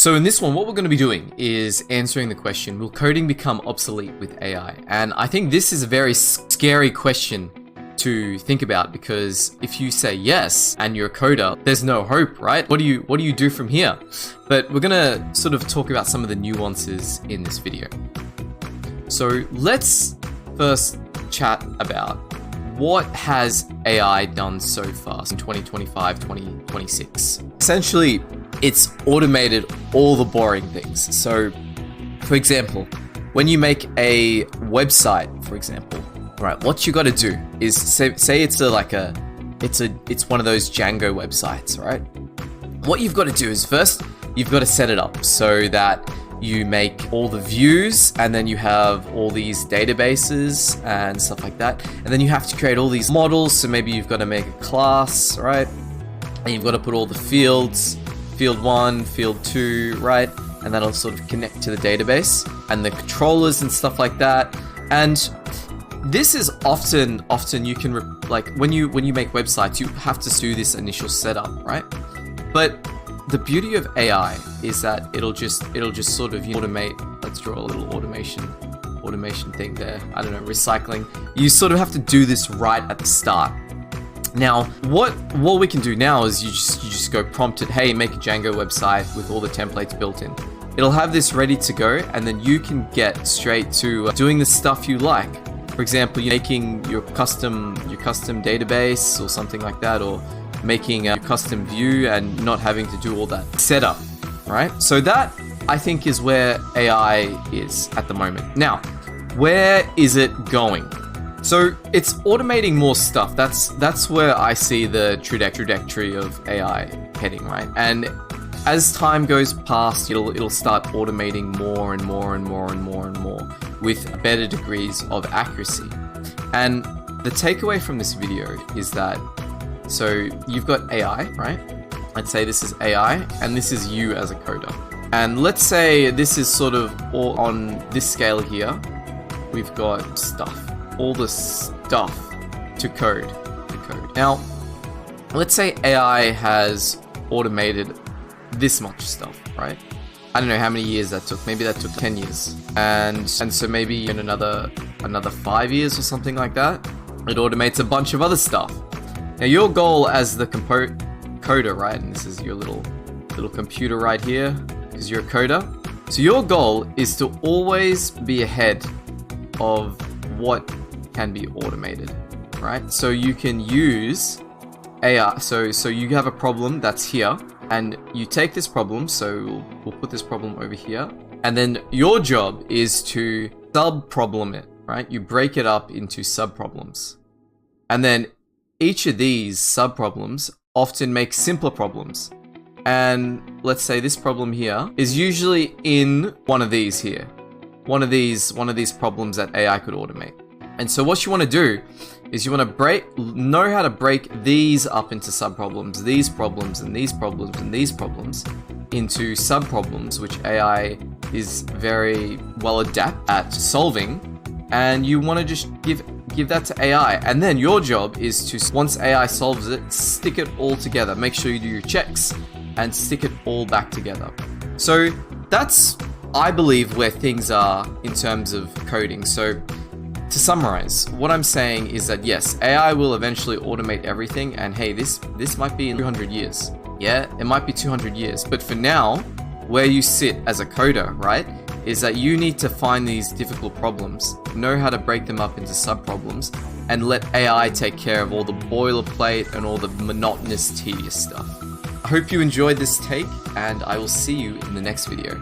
So in this one, what we're going to be doing is answering the question, will coding become obsolete with AI? And I think this is a very scary question to think about, because if you say yes and you're a coder, there's no hope, right? What do you do from here? But we're gonna sort of talk about some of the nuances in this video. So let's first chat about what has AI done so far in 2025, 2026. Essentially, it's automated all the boring things. So, for example, when you make a website, for example, right, what you got to do is say it's it's one of those Django websites, right? What you've got to do is first you've got to set it up so that you make all the views, and then you have all these databases and stuff like that, and then you have to create all these models. So maybe you've got to make a class, right? And you've got to put all the fields, field 1, field 2, right? And that'll sort of connect to the database and the controllers and stuff like that. And this is often you can like when you make websites, you have to do this initial setup, right? But the beauty of AI is that it'll just sort of automate. Let's draw a little automation thing there. I don't know, recycling. You sort of have to do this right at the start. Now, what we can do now is you just go prompt it, hey, make a Django website with all the templates built in. It'll have this ready to go, and then you can get straight to doing the stuff you like. For example, you're making your custom database or something like that, or making a custom view and not having to do all that setup, right? So that, I think, is where AI is at the moment. Now, where is it going? So it's automating more stuff. That's where I see the trajectory of AI heading, right? And as time goes past, it'll start automating more and more and more and more and more with better degrees of accuracy. And the takeaway from this video is that, so you've got AI, right? Let's say this is AI, and this is you as a coder. And let's say this is sort of all on this scale here. We've got stuff, all the stuff to code. Now, let's say AI has automated this much stuff, right? I don't know how many years that took. Maybe that took 10 years. And so maybe in another 5 years or something like that, it automates a bunch of other stuff. Now, your goal as the coder, right? And this is your little computer right here, because you're a coder. So your goal is to always be ahead of what can be automated, right? So you can use AI. So you have a problem that's here, and you take this problem. So we'll put this problem over here, and then your job is to sub-problem it, right? You break it up into sub-problems, and then each of these sub-problems often make simpler problems. And let's say this problem here is usually in one of these here. One of these problems that AI could automate. And so what you want to do is you want to know how to break these up into sub-problems, these problems, and these problems, and these problems into sub-problems, which AI is very well adept at solving. And you want to just give that to AI, and then your job is to, once AI solves it, stick it all together. Make sure you do your checks and stick it all back together. So that's, I believe, where things are in terms of coding. So to summarize, what I'm saying is that yes, AI will eventually automate everything, and hey, this might be in 200 years. Yeah, it might be 200 years, but for now, where you sit as a coder, right, is that you need to find these difficult problems, know how to break them up into sub-problems, and let AI take care of all the boilerplate and all the monotonous, tedious stuff. I hope you enjoyed this take, and I will see you in the next video.